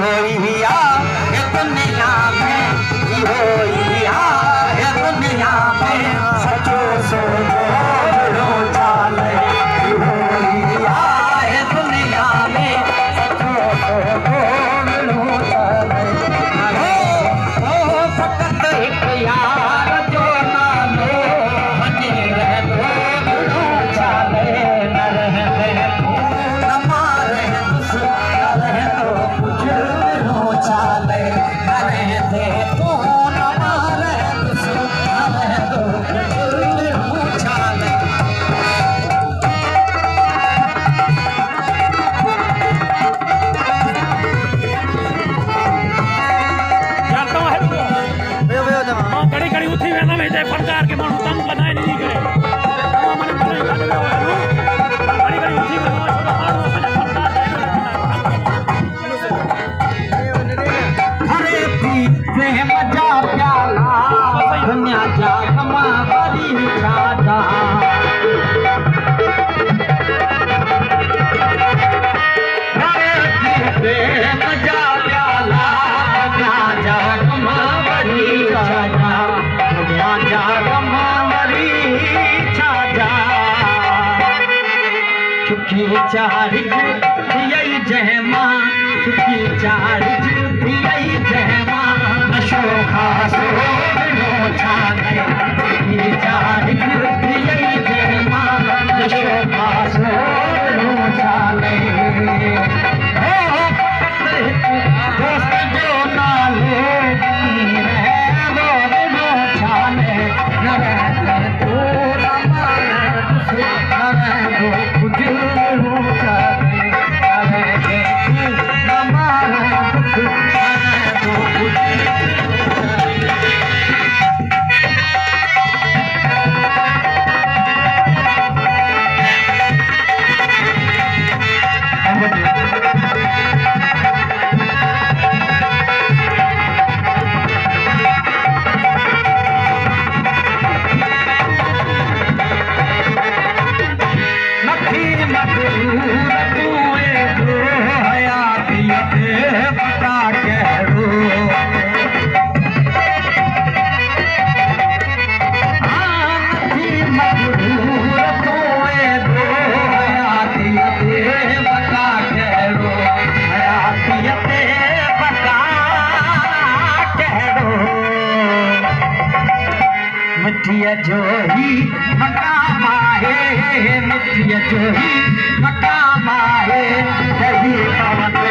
होइया ये दुनिया में होइया ये दुनिया में सचो सोलो चाले होइया ये दुनिया में सचो सोलो चाले ओ फकत एक यार जो ना लो बने रहो चाले न रहते न मारे न तो कुछ लो चाले न रहते न मारे न तो कुछ लो चाले घड़ी घड़ी उठी वेंदा में जे फनकार के माण्हू तंग बनाए नहीं करे मने करे घड़ी घड़ी उठी वेंदा छो माण्हू असांजे फनकार हरे पीते मजा प्याला दुनिया जा कमा बड़ी राजा हरे पीते मजा प्याला दुनिया जा कमा बड़ी राजा दुनिया जा कमा बड़ी राजा चुकी चारिज दियई जहमा चुकी चारिज दियई जहमा नशो खासो नो छाने चुकी चारिज दियई जहमा नशो खासो नो छाने ओ दोस्त जो नाले रो नो छाने न रहते तो मिठिया जो ही मकाम आहे मिठिया जो ही मकाम आहे दही पवंदे